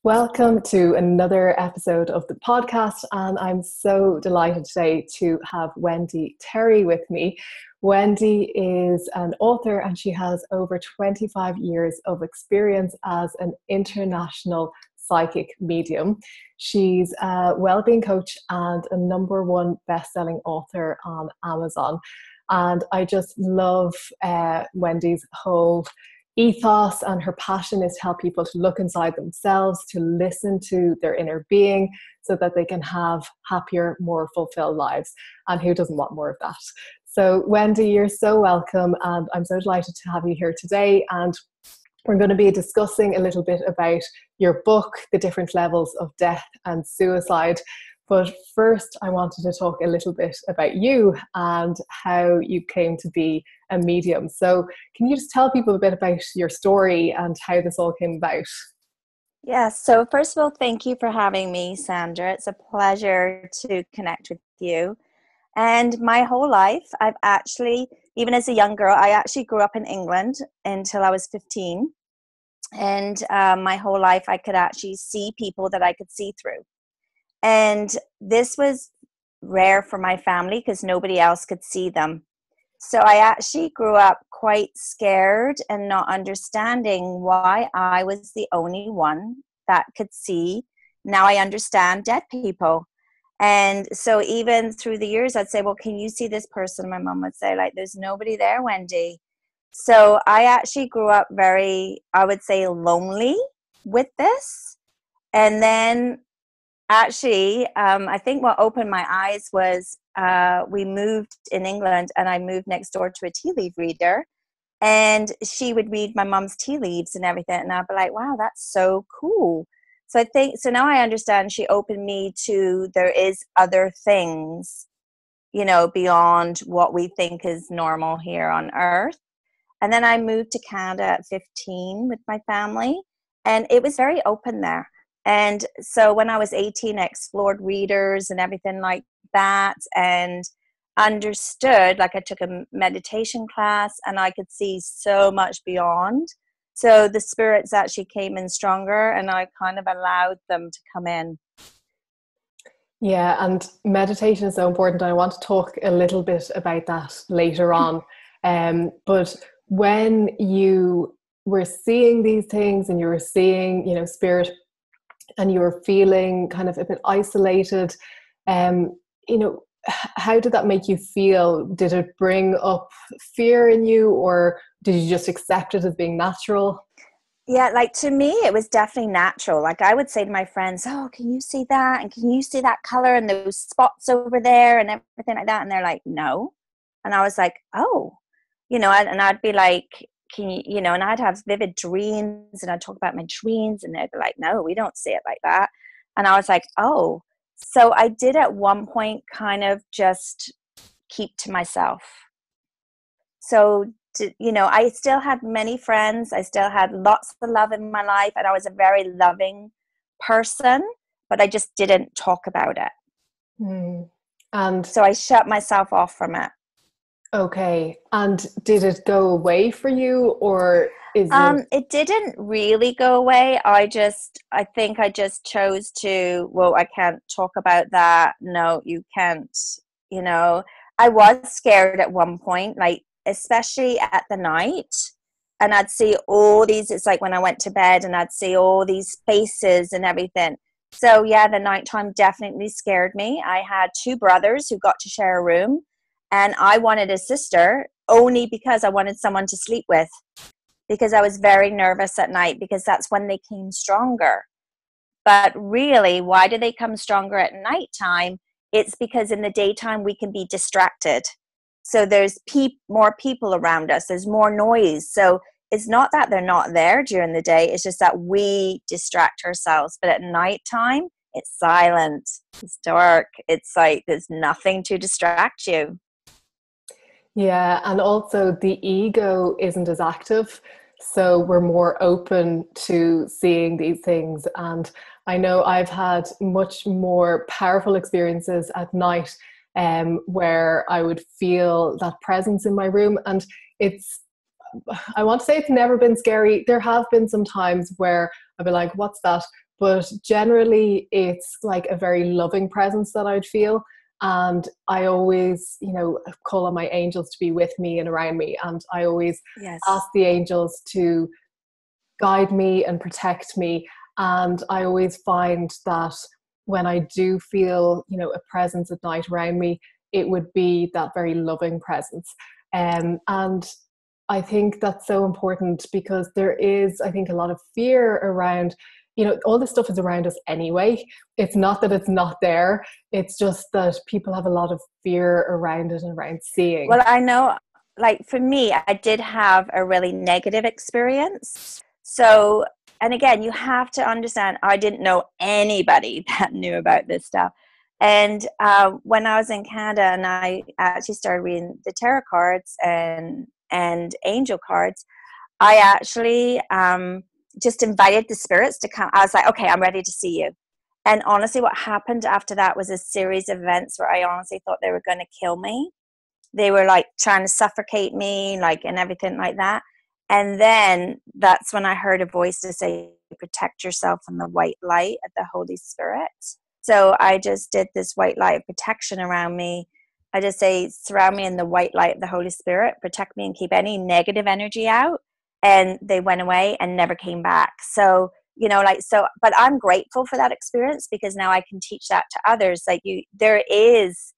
Welcome to another episode of the podcast, and I'm so delighted today to have Wendy Terry with me. Wendy is an author and she has over 25 years of experience as an international psychic medium. She's a wellbeing coach and a #1 best-selling author on Amazon. And I just love Wendy's whole ethos, and her passion is to help people to look inside themselves, to listen to their inner being so that they can have happier, more fulfilled lives. And who doesn't want more of that? So Wendy, you're so welcome, and I'm so delighted to have you here today. And we're going to be discussing a little bit about your book, The Different Levels of Death and Suicide. But first, I wanted to talk a little bit about you and how you came to be a medium. So can you just tell people a bit about your story and how this all came about? Yeah, so first of all, thank you for having me, Sandra. It's a pleasure to connect with you. And my whole life, I've actually, even as a young girl, I actually grew up in England until I was 15. And my whole life, I could actually see people that I could see through. And this was rare for my family because nobody else could see them. So I actually grew up quite scared and not understanding why I was the only one that could see. Now I understand dead people. And so even through the years, I'd say, well, can you see this person? My mom would say, like, there's nobody there, Wendy. So I actually grew up very, I would say, lonely with this. And then actually, I think what opened my eyes was we moved in England, and I moved next door to a tea leaf reader, and she would read my mom's tea leaves and everything, and I'd be like, wow, that's so cool. So now I understand she opened me to there is other things, beyond what we think is normal here on Earth. And then I moved to Canada at 15 with my family, and it was very open there. And so when I was 18, I explored readers and everything like that, and understood, like I took a meditation class and I could see so much beyond. So the spirits actually came in stronger, and I kind of allowed them to come in. Yeah, and meditation is so important. I want to talk a little bit about that later on. But when you were seeing these things and you were seeing, spirit, and you were feeling kind of a bit isolated, how did that make you feel? Did it bring up fear in you, or did you just accept it as being natural? Yeah, like to me, it was definitely natural. Like I would say to my friends, oh, can you see that? And can you see that color and those spots over there and everything like that? And they're like, no. And I was like, oh, and I'd be like, can you, and I'd have vivid dreams, and I'd talk about my dreams, and they'd be like, no, we don't see it like that. And I was like, oh. So I did at one point kind of just keep to myself. So, I still had many friends. I still had lots of love in my life, and I was a very loving person, but I just didn't talk about it. And so I shut myself off from it. Okay. And did it go away for you, or is it didn't really go away. I think I just chose to, well, I can't talk about that. No, you can't, I was scared at one point, like, especially at the night. And I'd see all these, it's like when I went to bed and I'd see all these faces and everything. So yeah, the nighttime definitely scared me. I had 2 brothers who got to share a room. And I wanted a sister only because I wanted someone to sleep with, because I was very nervous at night, because that's when they came stronger. But really, why do they come stronger at nighttime? It's because in the daytime we can be distracted. So there's more people around us. There's more noise. So it's not that they're not there during the day. It's just that we distract ourselves. But at nighttime, it's silent. It's dark. It's like there's nothing to distract you. Yeah, and also the ego isn't as active, so we're more open to seeing these things. And I know I've had much more powerful experiences at night where I would feel that presence in my room. And I want to say it's never been scary. There have been some times where I'd be like, what's that? but generally it's like a very loving presence that I'd feel. And I always, call on my angels to be with me and around me. And I always ask the angels to guide me and protect me. And I always find that when I do feel, a presence at night around me, it would be that very loving presence. And I think that's so important, because there is, I think, a lot of fear around, all this stuff is around us anyway. It's not that it's not there. It's just that people have a lot of fear around it and around seeing. Well, I know, like for me, I did have a really negative experience. So, and again, you have to understand, I didn't know anybody that knew about this stuff. And when I was in Canada and I actually started reading the tarot cards and angel cards, I actually just invited the spirits to come. I was like, okay, I'm ready to see you. And honestly, what happened after that was a series of events where I honestly thought they were going to kill me. They were like trying to suffocate me, like, and everything like that. And then that's when I heard a voice to say, protect yourself from the white light of the Holy Spirit. So I just did this white light of protection around me. I just say, surround me in the white light of the Holy Spirit, protect me and keep any negative energy out. And they went away and never came back. So, but I'm grateful for that experience, because now I can teach that to others. Like there is,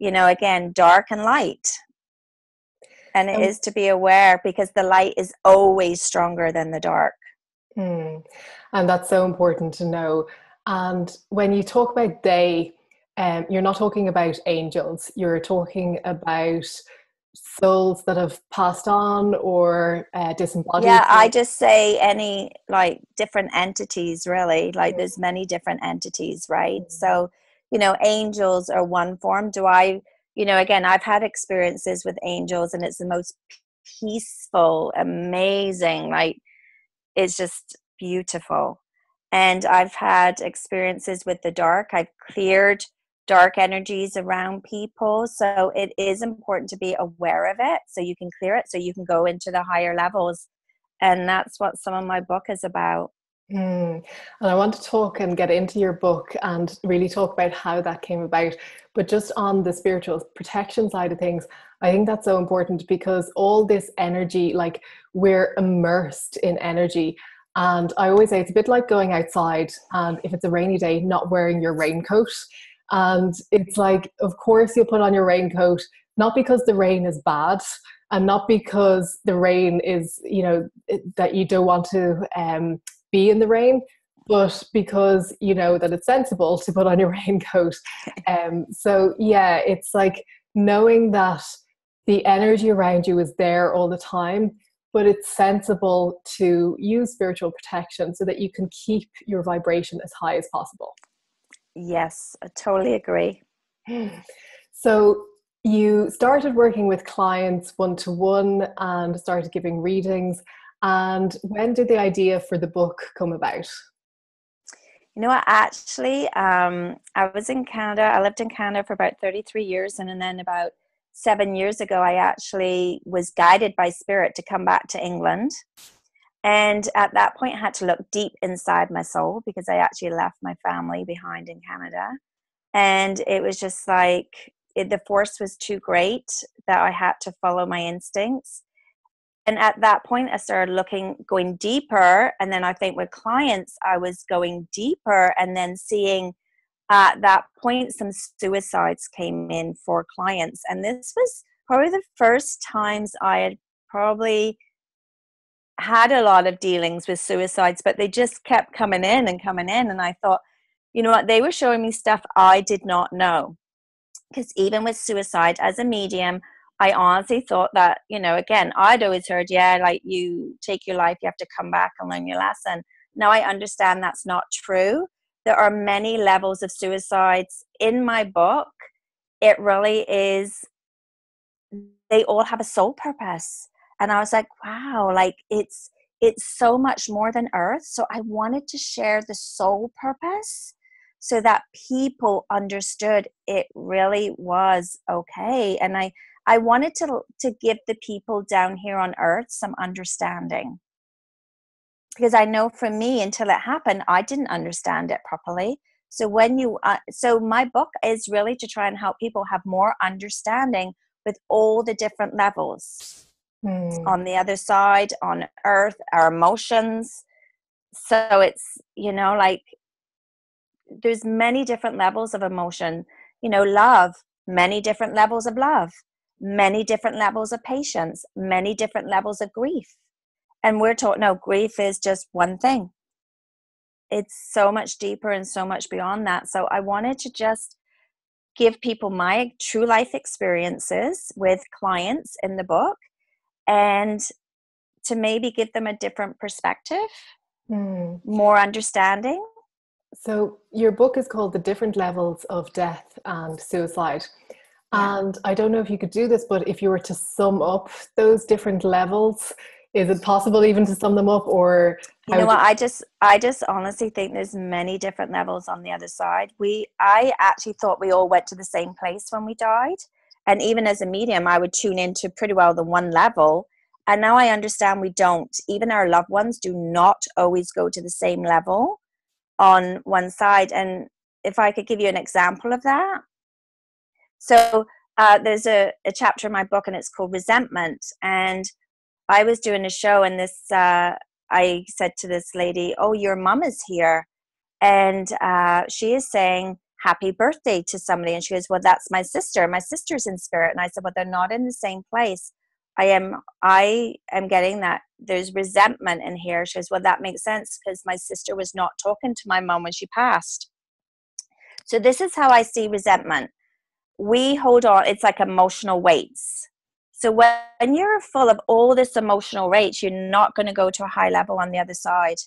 again, dark and light. And it is to be aware, because the light is always stronger than the dark. And that's so important to know. And when you talk about they, you're not talking about angels. You're talking about souls that have passed on or disembodied. Yeah, I just say any like different entities, really. Like there's many different entities, right? So, angels are one form. Again, I've had experiences with angels, and it's the most peaceful, amazing, like it's just beautiful. And I've had experiences with the dark. I've cleared dark energies around people. So it is important to be aware of it so you can clear it, so you can go into the higher levels. And that's what some of my book is about. And I want to talk and get into your book and really talk about how that came about. But just on the spiritual protection side of things, I think that's so important, because all this energy, like we're immersed in energy. And I always say it's a bit like going outside and if it's a rainy day, not wearing your raincoat. And it's like, of course you'll put on your raincoat, not because the rain is bad, and not because the rain is, that you don't want to be in the rain, but because you know that it's sensible to put on your raincoat. So yeah, it's like knowing that the energy around you is there all the time, but it's sensible to use spiritual protection so that you can keep your vibration as high as possible. Yes, I totally agree. So you started working with clients one-to-one and started giving readings. And when did the idea for the book come about? You know what, actually, I was in Canada. I lived in Canada for about 33 years. And then about 7 years ago, I actually was guided by spirit to come back to England. And at that point, I had to look deep inside my soul, because I actually left my family behind in Canada. And it was just like, the force was too great that I had to follow my instincts. And at that point, I started going deeper. And then I think with clients, I was going deeper and then seeing at that point, some suicides came in for clients. And this was probably the first times I had probably had a lot of dealings with suicides, but they just kept coming in and coming in. And I thought, you know what, they were showing me stuff I did not know. Because even with suicide as a medium, I honestly thought that, again, I'd always heard, like you take your life, you have to come back and learn your lesson. Now I understand that's not true. There are many levels of suicides in my book. It really is, they all have a soul purpose. And I was like, wow, like it's so much more than earth. So I wanted to share the soul purpose so that people understood it really was okay. And I wanted to give the people down here on earth some understanding. because I know for me, until it happened, I didn't understand it properly. So so my book is really to try and help people have more understanding with all the different levels on the other side, on earth, our emotions. So it's, like, there's many different levels of emotion, love, many different levels of love, many different levels of patience, many different levels of grief. And we're taught, no, grief is just one thing. It's so much deeper and so much beyond that. So I wanted to just give people my true life experiences with clients in the book, and to maybe give them a different perspective, more understanding. So your book is called The Different Levels of Death and Suicide. Yeah. And I don't know if you could do this, but if you were to sum up those different levels, is it possible even to sum them up? Or you know what, I just honestly think there's many different levels on the other side. I actually thought we all went to the same place when we died, and even as a medium I would tune into pretty well the one level, and now I understand we don't. Even our loved ones do not always go to the same level on one side. And if I could give you an example of that, so there's a chapter in my book, and it's called Resentment. And I was doing a show, and I said to this lady, "Oh, your mom is here." And she is saying happy birthday to somebody. And she goes, "Well, that's my sister. My sister's in spirit." And I said, "Well, they're not in the same place. I am getting that there's resentment in here." She goes, "Well, that makes sense, because my sister was not talking to my mom when she passed." So this is how I see resentment. We hold on, it's like emotional weights. So when you're full of all this emotional weight, you're not going to go to a high level on the other side.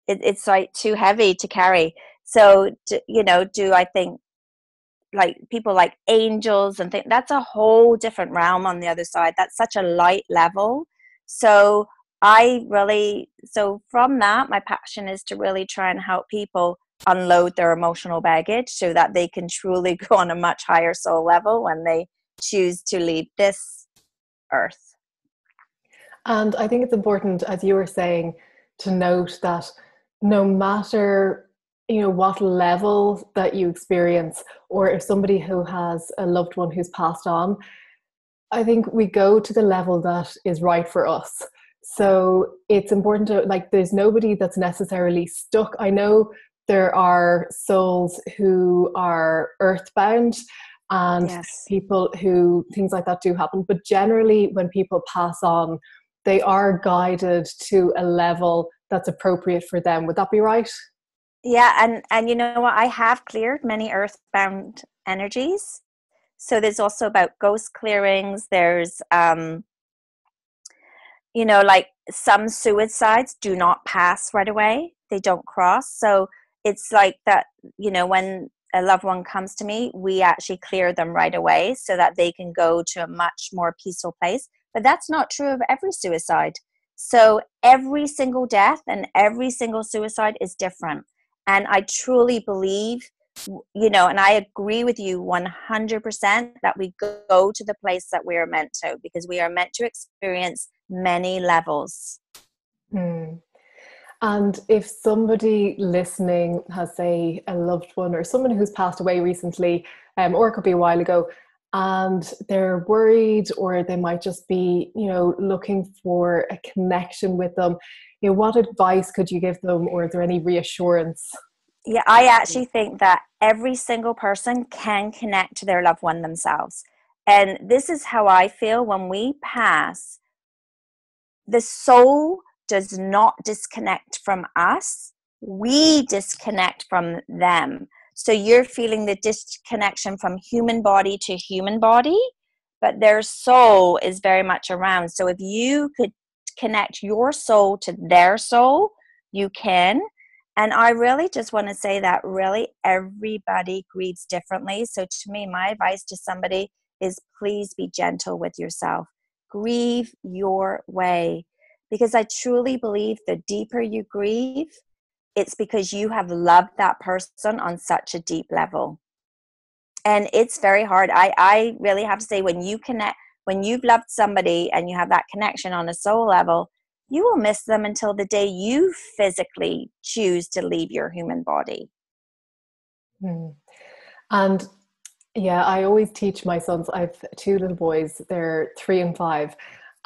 It's like too heavy to carry. So, do I think like people like angels and think that's a whole different realm on the other side? That's such a light level. So from that, my passion is to really try and help people unload their emotional baggage so that they can truly go on a much higher soul level when they choose to leave this earth. And I think it's important, as you were saying, to note that no matter what level that you experience, or if somebody who has a loved one who's passed on, I think we go to the level that is right for us. So it's important to, like, there's nobody that's necessarily stuck. I know there are souls who are earthbound, and Yes. people who, things like that do happen. But generally, when people pass on, they are guided to a level that's appropriate for them. Would that be right? Yeah, and you know what? I have cleared many earthbound energies. So there's also about ghost clearings. There's like some suicides do not pass right away. They don't cross. So it's like that, when a loved one comes to me, we actually clear them right away so that they can go to a much more peaceful place. But that's not true of every suicide. So every single death and every single suicide is different. And I truly believe, and I agree with you 100% that we go to the place that we are meant to, because we are meant to experience many levels. And if somebody listening has, say, a loved one or someone who's passed away recently, or it could be a while ago, and they're worried, or they might just be, looking for a connection with them, what advice could you give them, or is there any reassurance? Yeah, I actually think that every single person can connect to their loved one themselves. And this is how I feel when we pass. The soul does not disconnect from us. We disconnect from them. So you're feeling the disconnection from human body to human body, but their soul is very much around. So if you could connect your soul to their soul, you can. And I really just want to say that really everybody grieves differently. So to me, my advice to somebody is please be gentle with yourself. Grieve your way, because I truly believe the deeper you grieve, it's because you have loved that person on such a deep level. And it's very hard. I really have to say, when you connect, when you've loved somebody and you have that connection on a soul level, you will miss them until the day you physically choose to leave your human body. And yeah, I always teach my sons, I have two little boys, they're 3 and 5.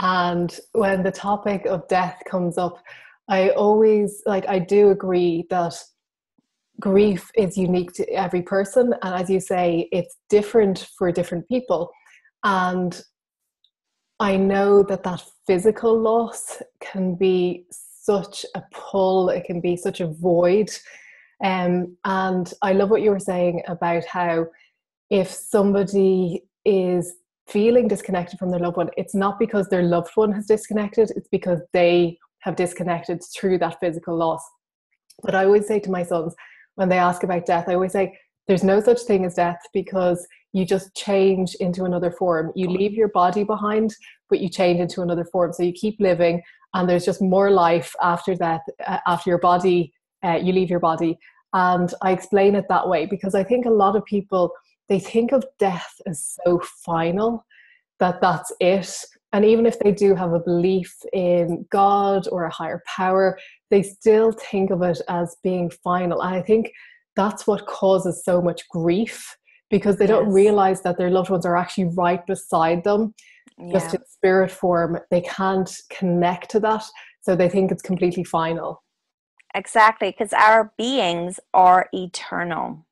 And when the topic of death comes up, I always, like, I do agree that grief is unique to every person. And as you say, it's different for different people. And I know that that physical loss can be such a pull, it can be such a void. And I love what you were saying about how if somebody is feeling disconnected from their loved one, it's not because their loved one has disconnected, it's because they have disconnected through that physical loss. But I always say to my sons, when they ask about death, I always say, there's no such thing as death, because you just change into another form. You leave your body behind, but you change into another form. So you keep living, and there's just more life after death, after your body, you leave your body. And I explain it that way because I think a lot of people, they think of death as so final, that that's it. And even if they do have a belief in God or a higher power, they still think of it as being final. And I think that's what causes so much grief, because they don't realize that their loved ones are actually right beside them, just in spirit form. They can't connect to that. So they think it's completely final. Exactly, because our beings are eternal.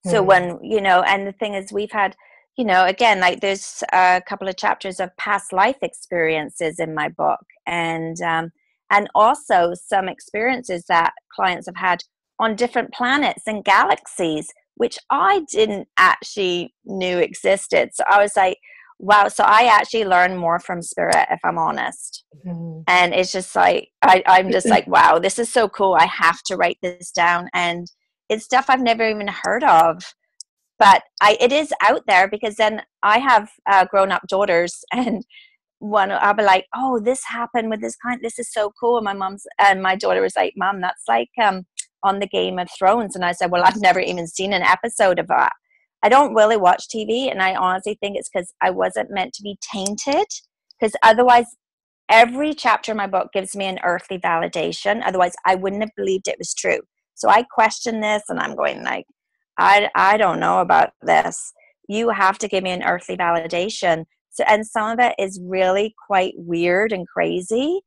So when, and the thing is, we've had, again, like there's a couple of chapters of past life experiences in my book, and also some experiences that clients have had on different planets and galaxies, which I didn't actually knew existed. So I was like, wow. So I actually learn more from spirit, if I'm honest. And it's just like, I'm just like, wow, this is so cool. I have to write this down. And it's stuff I've never even heard of. But it is out there, because then I have grown-up daughters, and one, I'll be like, oh, this happened with this kind. This is so cool. And my daughter was like, Mom, that's like on the Game of Thrones. And I said, well, I've never even seen an episode of that. I don't really watch TV, and I honestly think it's because I wasn't meant to be tainted, because otherwise every chapter in my book gives me an earthly validation. Otherwise I wouldn't have believed it was true. So I question this, and I'm going like, I don't know about this. You have to give me an earthly validation. So, and some of it is really quite weird and crazy,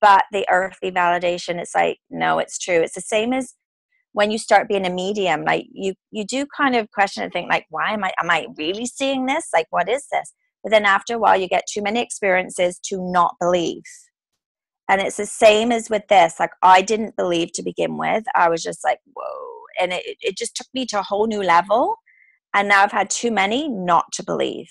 but the earthly validation, it's like, no, it's true. It's the same as when you start being a medium, like you do kind of question and think like, why am I really seeing this? Like, what is this? But then after a while, you get too many experiences to not believe. And it's the same as with this. Like, I didn't believe to begin with. I was just like, whoa. And it just took me to a whole new level. And now I've had too many not to believe.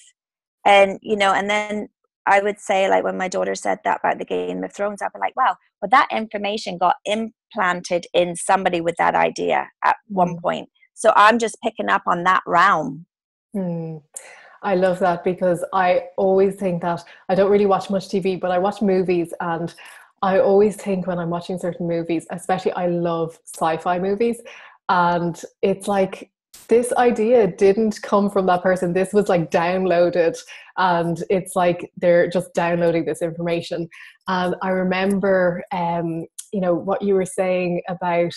And, and then I would say, like, when my daughter said that about the Game of Thrones, I'd be like, wow, well, that information got implanted in somebody with that idea at one point. So I'm just picking up on that realm. I love that, because I always think that I don't really watch much TV, but I watch movies, and I always think when I'm watching certain movies, especially I love sci-fi movies, and it's like, this idea didn't come from that person. This was like downloaded, and it's like they're just downloading this information. And I remember, what you were saying about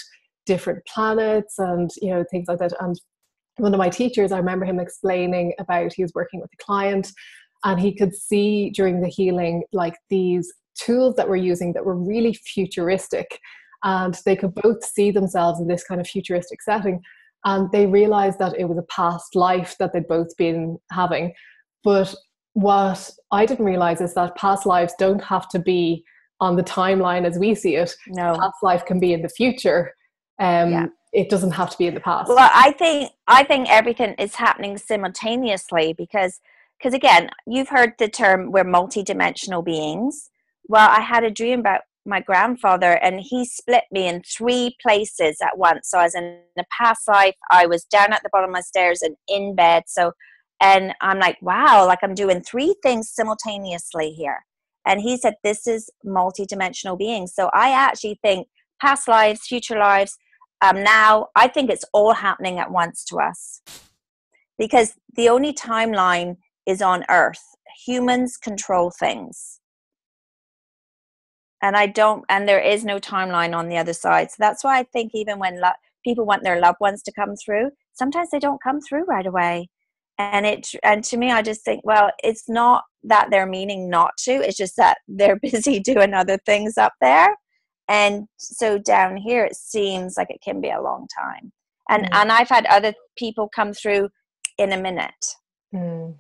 different planets and, things like that. And one of my teachers, I remember him explaining about, he was working with a client, and he could see during the healing, like these tools that we're using that were really futuristic, and they could both see themselves in this kind of futuristic setting. And they realized that it was a past life that they'd both been having. But what I didn't realize is that past lives don't have to be on the timeline as we see it. No. Past life can be in the future. It doesn't have to be in the past. Well, I think everything is happening simultaneously, because again, you've heard the term, we're multidimensional beings. Well, I had a dream about my grandfather, and he split me in 3 places at once. So I was in a past life, I was down at the bottom of my stairs and in bed. So, and I'm like, wow, like I'm doing 3 things simultaneously here. And he said, this is multidimensional beings. So I actually think past lives, future lives, now I think it's all happening at once to us, because the only timeline is on Earth. Humans control things. And I don't, and there is no timeline on the other side. So that's why I think even when people want their loved ones to come through, sometimes they don't come through right away. And to me, I just think, well, it's not that they're meaning not to, it's just that they're busy doing other things up there. And so down here, it seems like it can be a long time. And I've had other people come through in a minute. And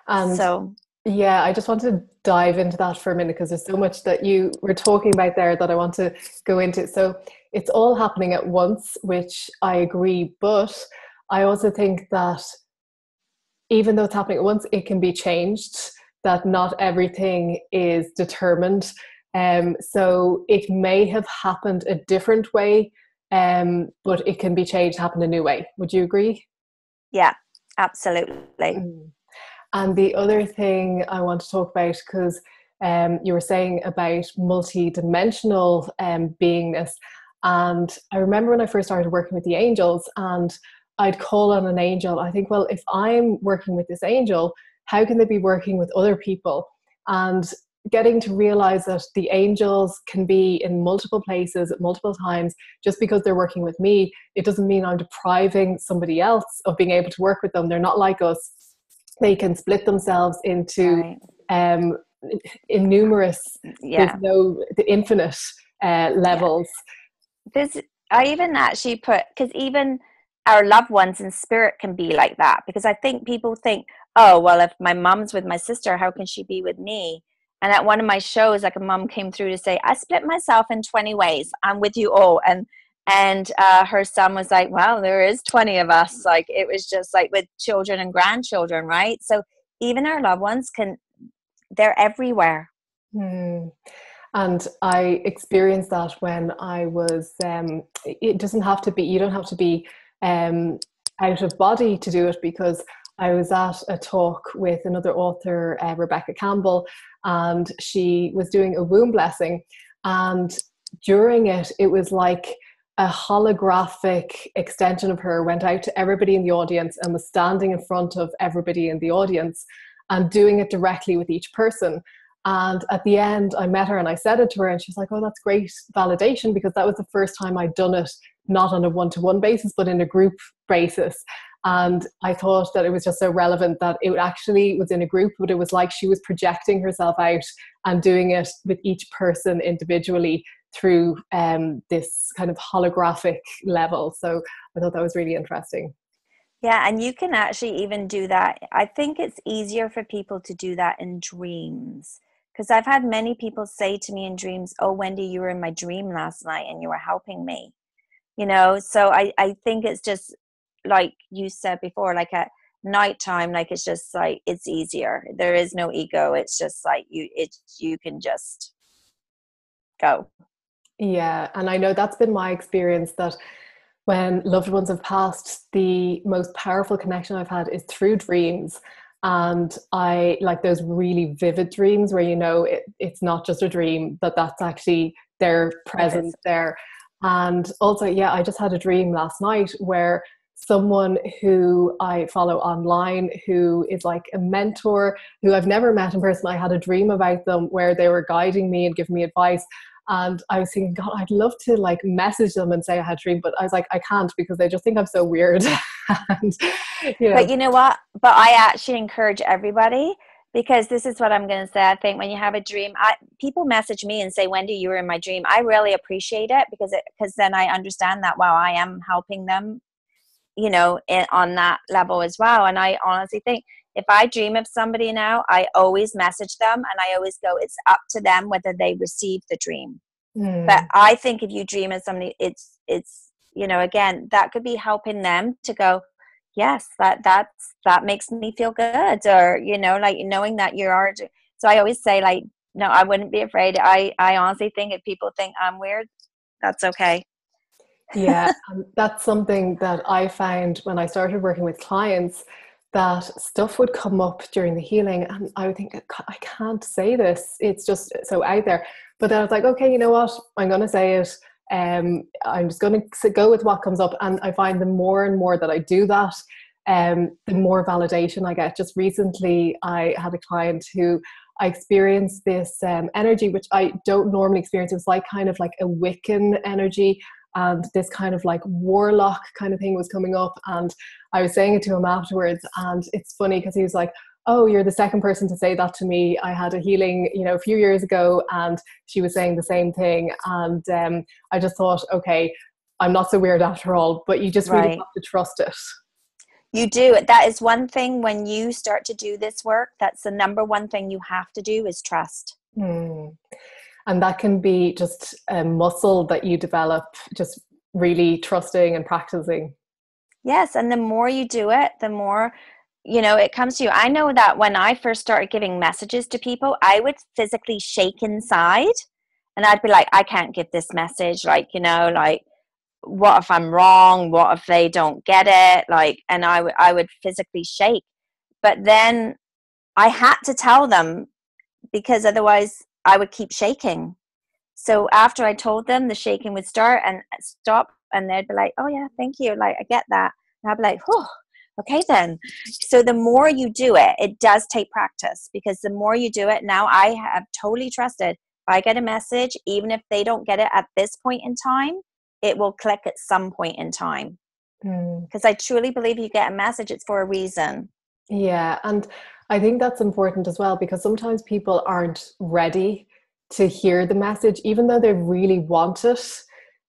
so yeah, I just want to dive into that for a minute, because there's so much that you were talking about there that I want to go into. So it's all happening at once, which I agree, but I also think that even though it's happening at once, it can be changed, that not everything is determined. So it may have happened a different way, but it can be changed, happen a new way. Would you agree? Yeah, absolutely. And the other thing I want to talk about, because you were saying about multidimensional beingness, and I remember when I first started working with the angels, and I'd call on an angel. I think, well, if I'm working with this angel, how can they be working with other people? And getting to realize that the angels can be in multiple places at multiple times. Just because they're working with me, it doesn't mean I'm depriving somebody else of being able to work with them. They're not like us. They can split themselves into in numerous, there's no the infinite levels. I even actually put, because even our loved ones in spirit can be like that, because I think people think, oh, well, if my mom's with my sister, how can she be with me? And at one of my shows, like, a mom came through to say, I split myself in 20 ways. I'm with you all. And her son was like, well, there is 20 of us. Like, it was just like with children and grandchildren, right? So even our loved ones they're everywhere. And I experienced that when I was, it doesn't have to be, you don't have to be out of body to do it, because I was at a talk with another author, Rebecca Campbell, and she was doing a womb blessing. And during it, it was like a holographic extension of her went out to everybody in the audience and was standing in front of everybody in the audience and doing it directly with each person. And at the end, I met her and I said it to her, and she's like, oh, that's great validation, because that was the first time I'd done it, not on a one-to-one basis, but in a group basis. And I thought that it was just so relevant that it actually was in a group, but it was like she was projecting herself out and doing it with each person individually through this kind of holographic level. So I thought that was really interesting. Yeah, and you can actually even do that. I think it's easier for people to do that in dreams, because I've had many people say to me in dreams, oh, Wendy, you were in my dream last night and you were helping me. So I think it's just like you said before, like at nighttime, like it's just like, it's easier. There is no ego. It's just like you can just go. Yeah, and I know that's been my experience, that when loved ones have passed, the most powerful connection I've had is through dreams. And I like those really vivid dreams where, it's not just a dream, but that's actually their presence there. And also, yeah, I just had a dream last night where someone who I follow online, who is like a mentor, who I've never met in person, I had a dream about them where they were guiding me and giving me advice. And I was thinking, God, I'd love to like message them and say I had a dream, but I was like, I can't, because they just think I'm so weird. And, But you know what? But I actually encourage everybody, because this is what I'm going to say. I think when you have a dream, people message me and say, Wendy, you were in my dream. I really appreciate it, because then I understand that, wow, I am helping them, on that level as well. And I honestly think, if I dream of somebody now, I always message them, and I always go, it's up to them whether they receive the dream. But I think if you dream of somebody, it's again, that could be helping them to go, yes, that makes me feel good, or like knowing that you are. So I always say, like, no, I wouldn't be afraid. I honestly think if people think I'm weird, that's okay. Yeah, that's something that I found when I started working with clients, that stuff would come up during the healing and I would think, I can't say this, it's just so out there. But then I was like, okay, you know what, I'm going to say it. I'm just going to go with what comes up. And I find the more and more that I do that, the more validation I get. Just recently, I had a client who I experienced this energy, which I don't normally experience. It was like kind of like a Wiccan energy, and this kind of like warlock kind of thing was coming up. And I was saying it to him afterwards, and it's funny because he was like, oh, you're the second person to say that to me. I had a healing, a few years ago, and she was saying the same thing. And I just thought, okay, I'm not so weird after all, but you just really have to trust it. You do. That is one thing when you start to do this work, that's the number one thing you have to do is trust. And that can be just a muscle that you develop, just really trusting and practicing. Yes. And the more you do it, the more, it comes to you. I know that when I first started giving messages to people, I would physically shake inside and I'd be like, I can't give this message. Like, what if I'm wrong? What if they don't get it? And I would physically shake. But then I had to tell them because otherwise I would keep shaking. So after I told them, the shaking would start and stop, and they'd be like, oh yeah, thank you. Like, I get that. And I'd be like, oh, okay then. So the more you do it, it does take practice, because the more you do it, now I have totally trusted. If I get a message, even if they don't get it at this point in time, it will click at some point in time. Because I truly believe you get a message, it's for a reason. Yeah. And I think that's important as well, because sometimes people aren't ready to hear the message, even though they really want it.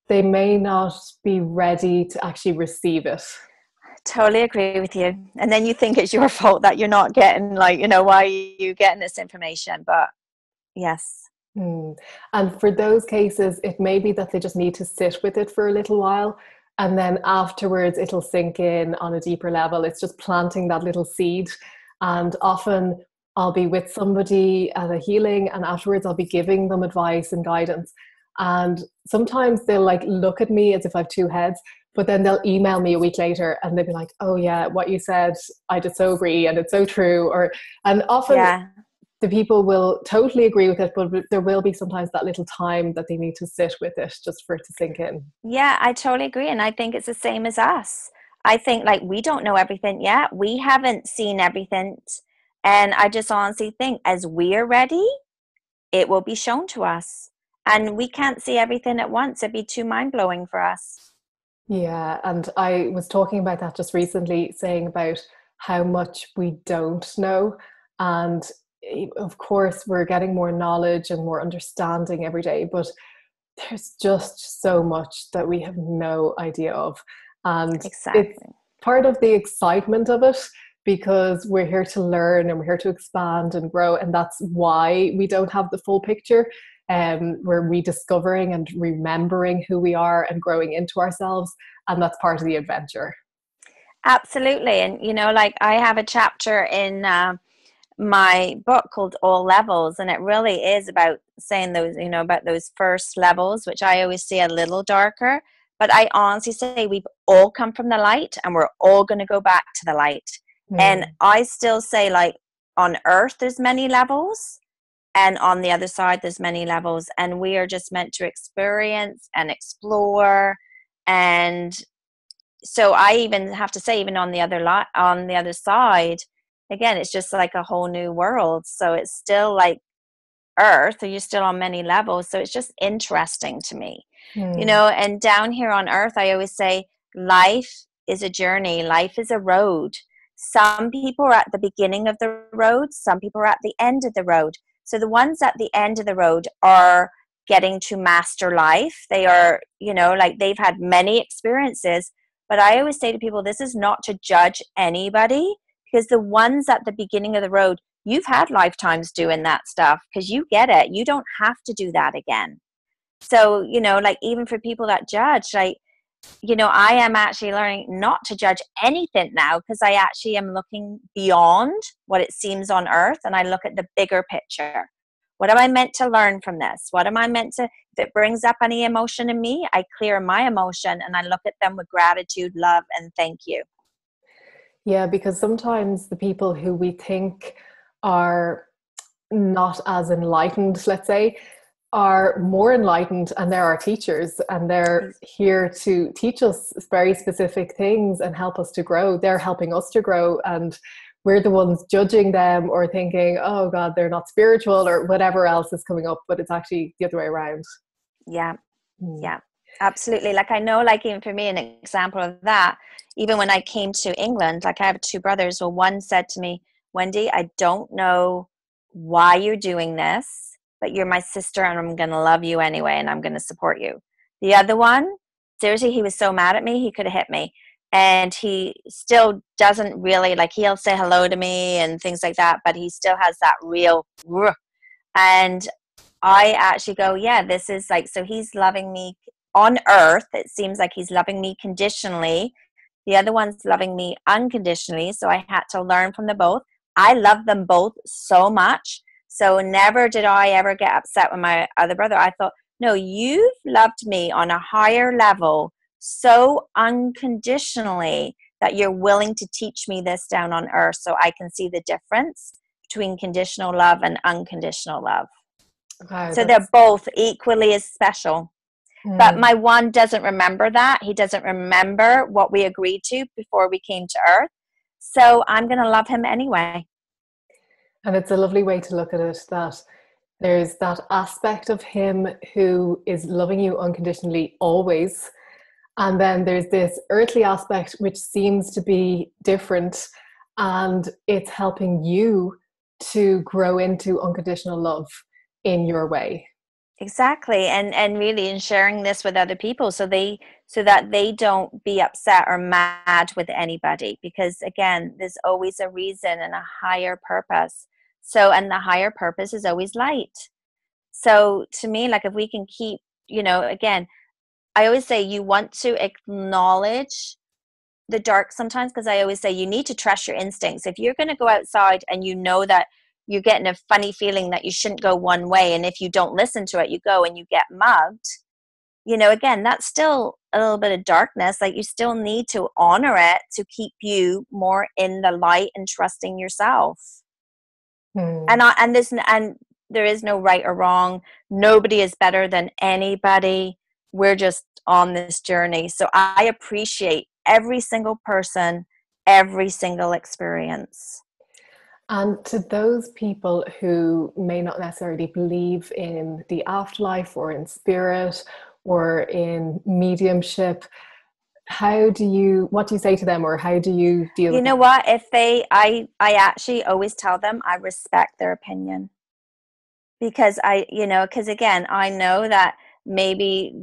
They may not be ready to actually receive it. Totally agree with you. And then you think it's your fault that you're not getting, why are you getting this information? But yes. And for those cases, it may be that they just need to sit with it for a little while, and then afterwards it'll sink in on a deeper level. It's just planting that little seed. And often I'll be with somebody at a healing, and afterwards I'll be giving them advice and guidance. And sometimes they'll look at me as if I have two heads, but then they'll email me a week later and they'll be like, oh yeah, what you said, I just so agree, and it's so true. And often the people will totally agree with it, but there will be sometimes that little time that they need to sit with it just for it to sink in. Yeah, I totally agree. And I think it's the same as us. I think we don't know everything yet. We haven't seen everything. And I just honestly think as we're ready, it will be shown to us. And we can't see everything at once. It'd be too mind-blowing for us. Yeah, and I was talking about that just recently, saying about how much we don't know. And of course, we're getting more knowledge and more understanding every day, but there's just so much that we have no idea of. And it's part of the excitement of it, because we're here to learn and we're here to expand and grow. And that's why we don't have the full picture. We're rediscovering and remembering who we are and growing into ourselves. And that's part of the adventure. Absolutely. And, I have a chapter in my book called All Levels. And it really is about saying those, about those first levels, which I always see a little darker. But I honestly say we've all come from the light and we're all going to go back to the light. And I still say, on earth, there's many levels. And on the other side, there's many levels. And we are just meant to experience and explore. And so I even have to say, even on the other side, again, it's just like a whole new world. So it's still like earth, or you're still on many levels. So it's just interesting to me, and down here on earth, I always say life is a journey. Life is a road. Some people are at the beginning of the road. Some people are at the end of the road. So the ones at the end of the road are getting to master life. They are, they've had many experiences. But I always say to people, this is not to judge anybody, because the ones at the beginning of the road, you've had lifetimes doing that stuff, because you get it. You don't have to do that again. So, even for people that judge, I am actually learning not to judge anything now, because I actually am looking beyond what it seems on earth, and I look at the bigger picture. What am I meant to learn from this? What am I meant to, if it brings up any emotion in me, I clear my emotion and I look at them with gratitude, love, and thank you. Yeah, because sometimes the people who we think are not as enlightened, let's say, are more enlightened, and they're our teachers, and they're here to teach us very specific things and help us to grow. They're helping us to grow, and we're the ones judging them or thinking, oh God, they're not spiritual or whatever else is coming up, but it's actually the other way around. Yeah. Mm. Yeah, absolutely. Like I know, like even for me, an example of that, even when I came to England, like I have two brothers. Well, one said to me, Wendy, I don't know why you're doing this, but you're my sister and I'm going to love you anyway and I'm going to support you. The other one, seriously, he was so mad at me, he could have hit me. And he still doesn't really, like he'll say hello to me and things like that, but he still has that real, and I actually go, yeah, this is like, so he's loving me on earth. It seems like he's loving me conditionally. The other one's loving me unconditionally. So I had to learn from the both. I love them both so much. So never did I ever get upset with my other brother. I thought, no, you've loved me on a higher level so unconditionally that you're willing to teach me this down on earth so I can see the difference between conditional love and unconditional love. Wow, So they're both equally as special. But my one doesn't remember that. He doesn't remember what we agreed to before we came to Earth. So I'm going to love him anyway. And it's a lovely way to look at it, that there's that aspect of him who is loving you unconditionally always. And then there's this earthly aspect which seems to be different, and it's helping you to grow into unconditional love in your way. Exactly. And really in sharing this with other people so that they don't be upset or mad with anybody, because again, there's always a reason and a higher purpose. So, and the higher purpose is always light. So to me, like if we can keep, again, I always say you want to acknowledge the dark sometimes, because I always say you need to trust your instincts. If you're going to go outside and you know that you're getting a funny feeling that you shouldn't go one way, and if you don't listen to it, you go and you get mugged, again, that's still a little bit of darkness. Like you still need to honor it to keep you more in the light and trusting yourself. And there is no right or wrong. Nobody is better than anybody. We're just on this journey. So I appreciate every single person, every single experience. And to those people who may not necessarily believe in the afterlife or in spirit or in mediumship, what do you say to them, or how do you deal with them? You know what? I actually always tell them I respect their opinion, because because again, I know that maybe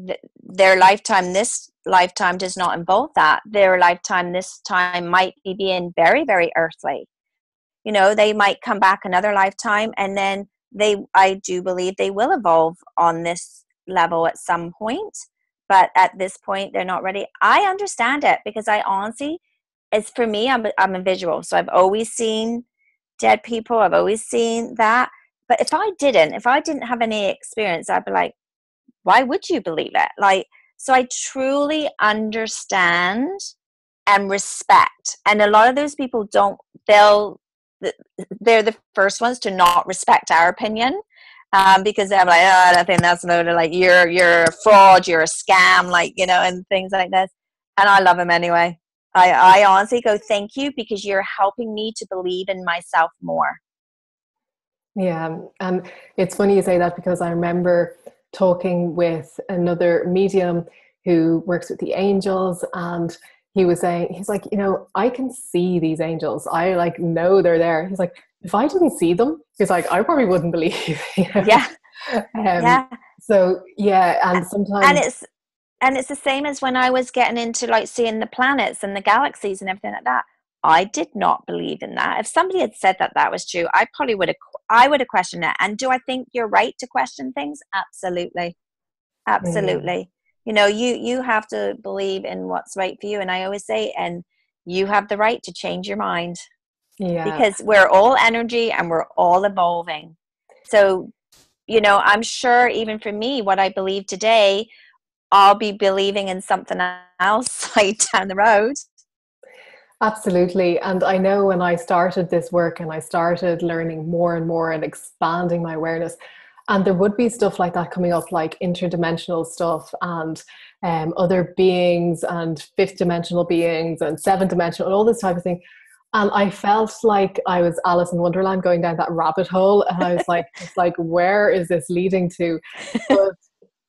their lifetime, this lifetime does not involve that. Their lifetime, this time might be being very, very earthly. They might come back another lifetime, and then I do believe they will evolve on this level at some point. But at this point, they're not ready. I understand it, because I honestly, it's for me, I'm a visual. So I've always seen dead people. I've always seen that. But if I didn't have any experience, I'd be like, why would you believe it? Like, so I truly understand and respect. And a lot of those people they're the first ones to not respect our opinion, because they're like, oh, I think that's loaded, like you're a fraud, you're a scam, like, and things like this. And I love them anyway. I honestly go, thank you, because you're helping me to believe in myself more. Yeah, and it's funny you say that, because I remember talking with another medium who works with the angels, and he was saying, he's like, I can see these angels. I like know they're there. He's like, if I didn't see them, he's like, I probably wouldn't believe. Yeah. Yeah. So yeah, and sometimes and it's the same as when I was getting into like seeing the planets and the galaxies and everything like that. I did not believe in that. If somebody had said that was true, I would have questioned it. And do I think you're right to question things? Absolutely. Absolutely. You have to believe in what's right for you. And I always say, and you have the right to change your mind. Yeah. Because we're all energy and we're all evolving. So, I'm sure even for me, what I believe today, I'll be believing in something else like down the road. Absolutely. And I know when I started this work and I started learning more and more and expanding my awareness, and there would be stuff like that coming up, like interdimensional stuff and other beings and fifth dimensional beings and seventh dimensional and all this type of thing. And I felt like I was Alice in Wonderland going down that rabbit hole. And I was like, just like, where is this leading to? But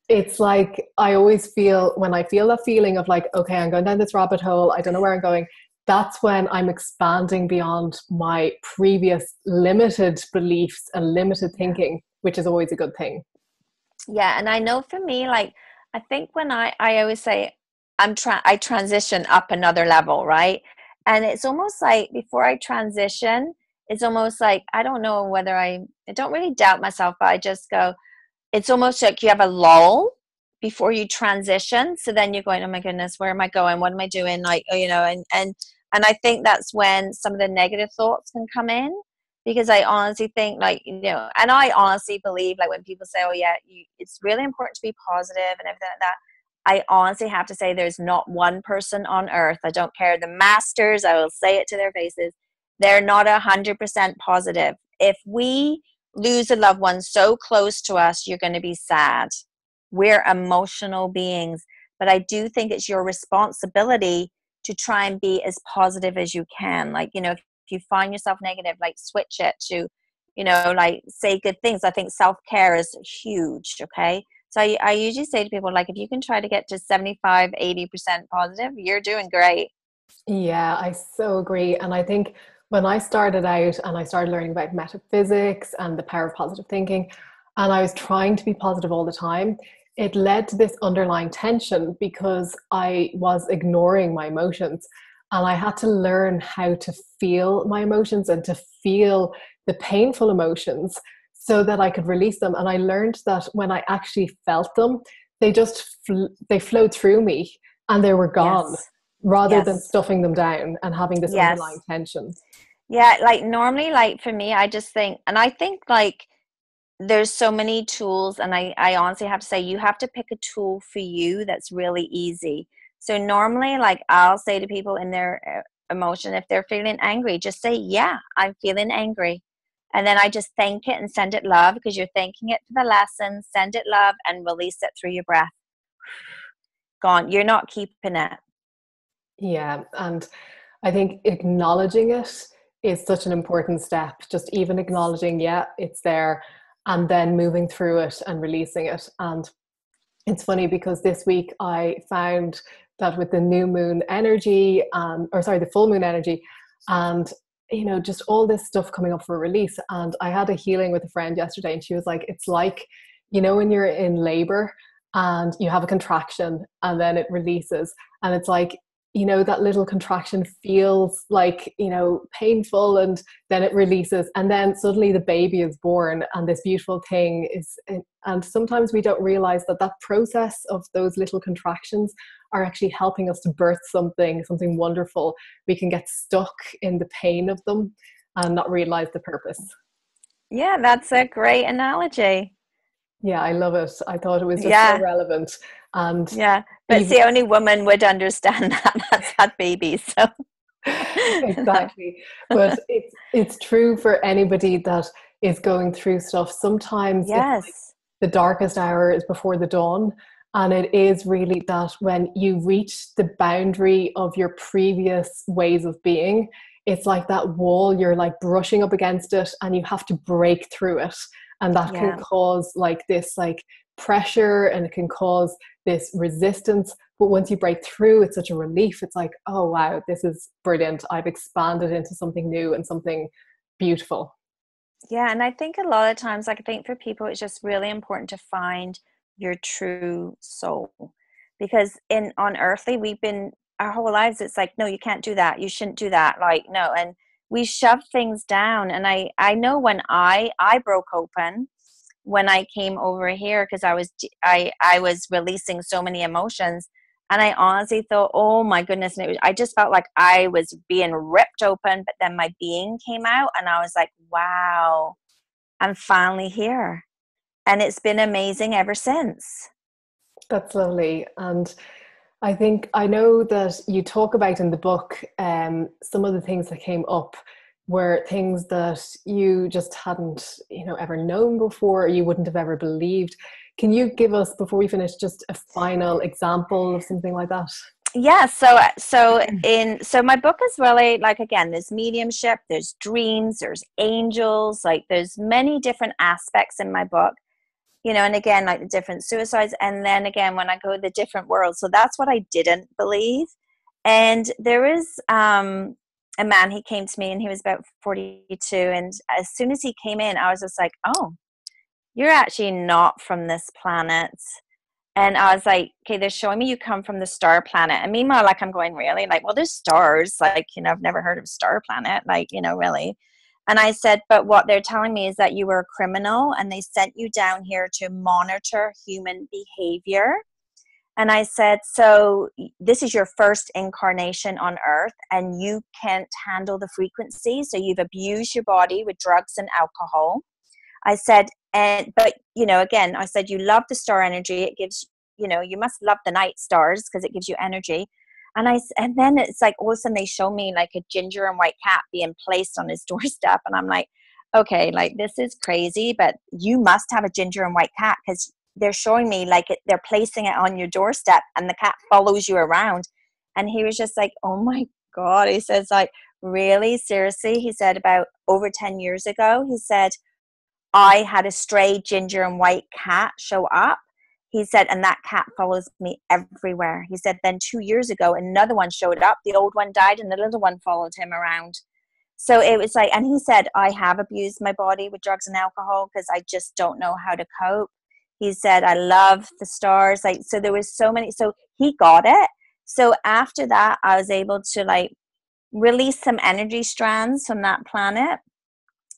it's like, I always feel, when I feel that feeling of like, okay, I'm going down this rabbit hole, I don't know where I'm going, that's when I'm expanding beyond my previous limited beliefs and limited thinking, which is always a good thing. Yeah, and I know for me, like, I think when I always say I transition up another level, right? And it's almost like before I transition, it's almost like I don't know whether I don't really doubt myself, but I just go, it's almost like you have a lull before you transition. So then you're going, oh my goodness, where am I going? What am I doing? Like, you know, and I think that's when some of the negative thoughts can come in, because I honestly think, like, you know, and I honestly believe, like, when people say, oh yeah, it's really important to be positive and everything like that, I honestly have to say there's not one person on earth, I don't care the masters, I will say it to their faces, they're not 100% positive. If we lose a loved one so close to us, you're going to be sad. We're emotional beings, but I do think it's your responsibility to try and be as positive as you can. Like, you know, if you find yourself negative, like, switch it to, you know, like, say good things. I think self-care is huge. Okay. So I usually say to people, like, if you can try to get to 75, 80% positive, you're doing great. Yeah, I so agree. And I think when I started out and I started learning about metaphysics and the power of positive thinking, and I was trying to be positive all the time, it led to this underlying tension because I was ignoring my emotions. And I had to learn how to feel my emotions and to feel the painful emotions so that I could release them. And I learned that when I actually felt them, they just they flowed through me and they were gone, Yes. rather than Yes. stuffing them down and having this underlying Yes. tension. Yeah. Like, normally, like, for me, I just think, and I think, like, there's so many tools, and I honestly have to say, you have to pick a tool for you that's really easy. So normally, like, I'll say to people in their emotion, if they're feeling angry, just say, yeah, I'm feeling angry. And then I just thank it and send it love, because you're thanking it for the lesson. Send it love and release it through your breath. Gone. You're not keeping it. Yeah. And I think acknowledging it is such an important step. Just even acknowledging, yeah, it's there, and then moving through it and releasing it. And it's funny because this week I found that with the new moon energy, or sorry, the full moon energy, and you know, just all this stuff coming up for release. And I had a healing with a friend yesterday, and she was like, it's like, you know, when you're in labor and you have a contraction and then it releases, and it's like, you know, that little contraction feels like, you know, painful, and then it releases, and then suddenly the baby is born and this beautiful thing is. And sometimes we don't realize that that process of those little contractions are actually helping us to birth something wonderful. We can get stuck in the pain of them and not realize the purpose. Yeah, that's a great analogy. Yeah, I love it. I thought it was just so Yeah. relevant. And Yeah. But even see, only women would understand that. That's had babies. So exactly. But it's true for anybody that is going through stuff. Sometimes it's like yes. the darkest hour is before the dawn. And it is really that when you reach the boundary of your previous ways of being, it's like that wall, you're like brushing up against it and you have to break through it. And that can Yeah. cause like this like pressure, and it can cause this resistance. But once you break through, it's such a relief. It's like, oh wow, this is brilliant. I've expanded into something new and something beautiful. Yeah. And I think a lot of times, like, I think for people, it's just really important to find your true soul. Because in on earthly, we've been our whole lives, it's like, no, you can't do that. You shouldn't do that. Like, no. And we shove things down. And I know when I broke open when I came over here, because I was releasing so many emotions, and I honestly thought, oh my goodness, and I just felt like I was being ripped open, but then my being came out, and I was like, wow, I'm finally here, and it's been amazing ever since. That's lovely. And I think I know that you talk about in the book, some of the things that came up were things that you just hadn't, you know, ever known before, or you wouldn't have ever believed. Can you give us, before we finish, just a final example of something like that? Yeah, so my book is really like, again, there's mediumship, there's dreams, there's angels, like there's many different aspects in my book, and again, like the different suicides, and then again when I go to the different worlds. So that's what I didn't believe. And there is a man, he came to me and he was about 42, and as soon as he came in, I was just like, oh, you're actually not from this planet. And I was like, okay, they're showing me you come from the star planet. And meanwhile, like, I'm going, really? Like, well, there's stars. Like, I've never heard of star planet. Like, really. And I said, but what they're telling me is that you were a criminal and they sent you down here to monitor human behavior. And I said, so this is your first incarnation on Earth and you can't handle the frequency. So you've abused your body with drugs and alcohol. I said, but again, I said, you love the star energy. It gives, you must love the night stars because it gives you energy. And then it's like, all of a sudden they show me like a ginger and white cat being placed on his doorstep. And I'm like, okay, like this is crazy, but you must have a ginger and white cat because they're showing me like they're placing it on your doorstep and the cat follows you around. And he was just like, oh my God. He says, like, really? Seriously? He said, about over 10 years ago, he said, I had a stray ginger and white cat show up. He said, and that cat follows me everywhere. He said, then 2 years ago, another one showed up. The old one died and the little one followed him around. So it was like, and he said, I have abused my body with drugs and alcohol because I just don't know how to cope. He said, I love the stars. Like, so there was so many, so he got it. So after that, I was able to like release some energy strands from that planet.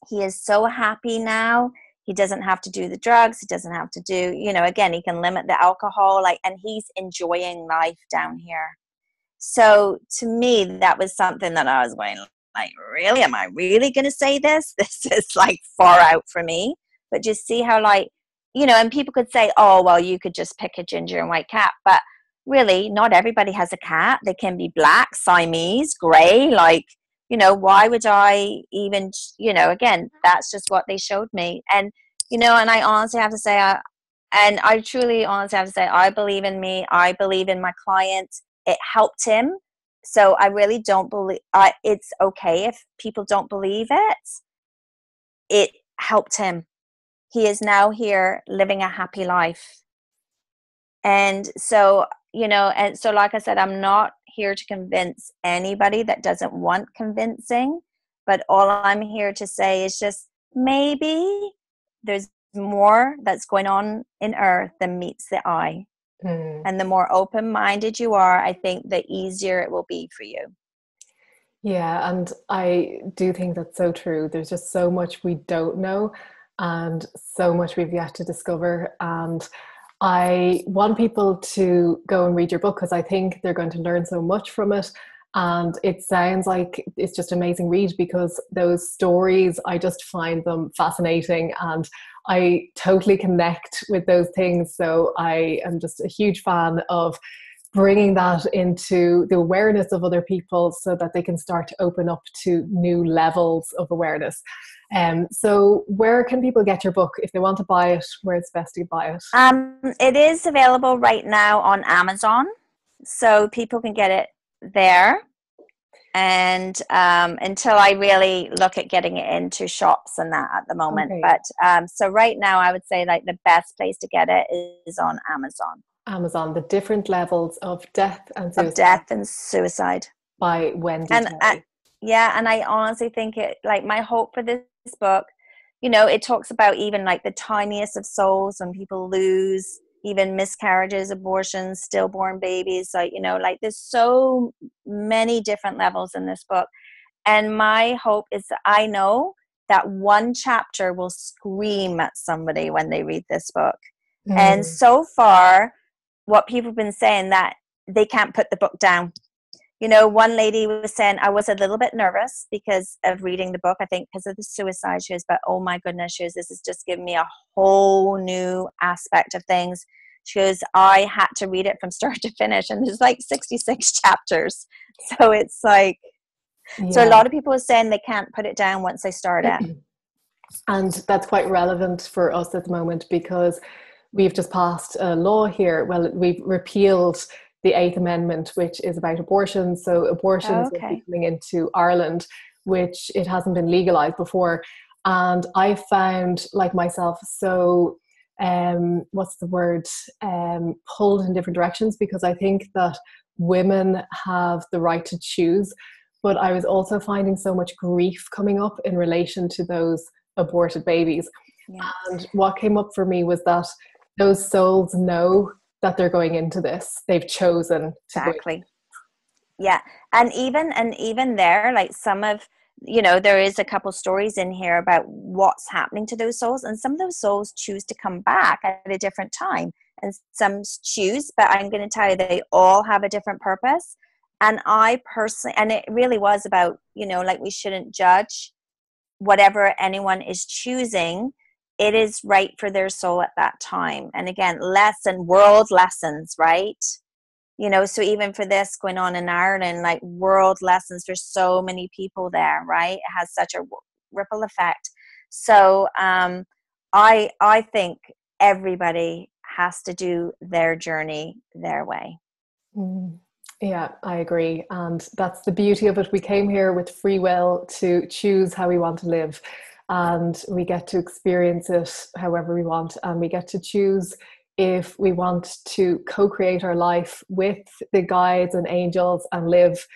He is so happy now. He doesn't have to do the drugs. He doesn't have to do, again, he can limit the alcohol, like, and he's enjoying life down here. So to me, that was something that I was going like, really? Am I really going to say this? This is like far out for me. But just see how like, and people could say, oh, well, you could just pick a ginger and white cat. But really, not everybody has a cat. They can be black, Siamese, gray, like, why would I even, again, that's just what they showed me. And, and I honestly have to say, I truly honestly have to say, I believe in me. I believe in my client. It helped him. So I really don't believe, it's okay if people don't believe it. It helped him. He is now here living a happy life. And so, and so like I said, I'm not here to convince anybody that doesn't want convincing, but all I'm here to say is just maybe there's more that's going on in Earth than meets the eye. And the more open-minded you are, I think the easier it will be for you. Yeah, and I do think that's so true. There's just so much we don't know and so much we've yet to discover. And I want people to go and read your book because I think they're going to learn so much from it. And it sounds like it's just an amazing read because those stories, I just find them fascinating and I totally connect with those things. So I am just a huge fan of bringing that into the awareness of other people so that they can start to open up to new levels of awareness. So where can people get your book if they want to buy it? Where's best to buy it? It is available right now on Amazon, so people can get it there. And until I really look at getting it into shops and that at the moment. Okay. But so right now I would say like the best place to get it is on Amazon. Amazon, the different levels of death and suicide. Of death and suicide. By Wendy Terry. Yeah, and I honestly think it, like, my hope for this book, it talks about even like the tiniest of souls when people lose even miscarriages, abortions, stillborn babies, like, like there's so many different levels in this book. And my hope is that I know that one chapter will scream at somebody when they read this book. And so far, what people have been saying that they can't put the book down. One lady was saying, I was a little bit nervous because of reading the book, I think because of the suicide. She goes, but oh my goodness, she goes, this has just given me a whole new aspect of things. She goes, I had to read it from start to finish. And there's like 66 chapters. So it's like, yeah. So a lot of people are saying they can't put it down once they start it. And that's quite relevant for us at the moment because we've just passed a law here. Well, we've repealed the Eighth Amendment, which is about abortion. So abortions will be coming into Ireland, which it hasn't been legalized before. And I found, like myself, so what's the word, pulled in different directions, because I think that women have the right to choose, but I was also finding so much grief coming up in relation to those aborted babies. Yeah. And what came up for me was that those souls know that they're going into this. They've chosen to exactly. Yeah. And even there, like some of, you know, there is a couple stories in here about what's happening to those souls, and some of those souls choose to come back at a different time, and some choose, but I'm going to tell you, they all have a different purpose. And I personally, and it really was about, you know, like, we shouldn't judge whatever anyone is choosing. It is right for their soul at that time. And again, world lessons, right? You know, so even for this going on in Ireland, like, world lessons, there's so many people there, right? It has such a ripple effect. So I think everybody has to do their journey their way. Yeah, I agree. And that's the beauty of it. We came here with free will to choose how we want to live, and we get to experience it however we want, and we get to choose if we want to co-create our life with the guides and angels and live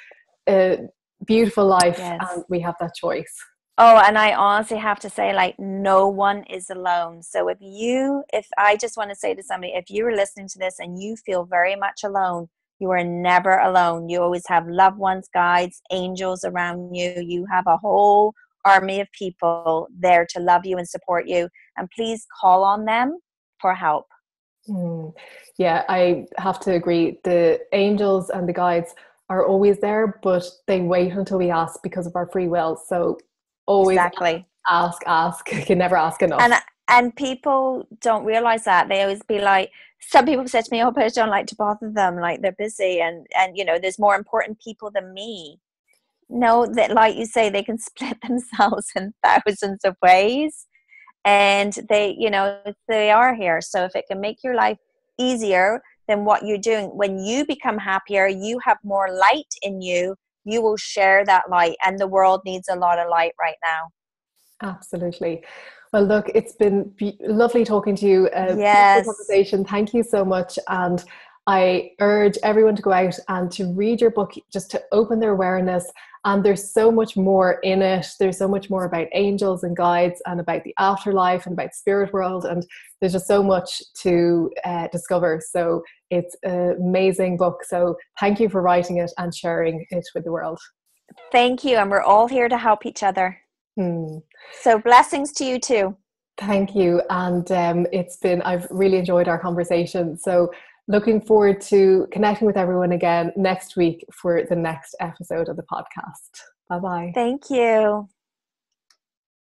a beautiful life. Yes. And we have that choice. Oh, and I honestly have to say, like, no one is alone. So if I just want to say to somebody, if you're listening to this and you feel very much alone, you are never alone. You always have loved ones, guides, angels around you. You have a whole army of people there to love you and support you. And please call on them for help. Yeah, I have to agree. The angels and the guides are always there, but they wait until we ask because of our free will. So always ask. You can never ask enough. And people don't realize that. They always be like, some people say to me, oh, but I don't like to bother them, like, they're busy, and you know, there's more important people than me. No, that, like you say, they can split themselves in thousands of ways, and they, you know, they are here. So if it can make your life easier than what you're doing, when you become happier, you have more light in you, you will share that light, and the world needs a lot of light right now. Absolutely. Well, look, it's been lovely talking to you. Yes. Beautiful conversation. Thank you so much. And I urge everyone to go out and to read your book, just to open their awareness. And there's so much more in it. There's so much more about angels and guides, and about the afterlife, and about spirit world. And there's just so much to discover. So it's an amazing book. So thank you for writing it and sharing it with the world. Thank you. And we're all here to help each other. So blessings to you too. Thank you. And I've really enjoyed our conversation. So looking forward to connecting with everyone again next week for the next episode of the podcast. Bye-bye. Thank you.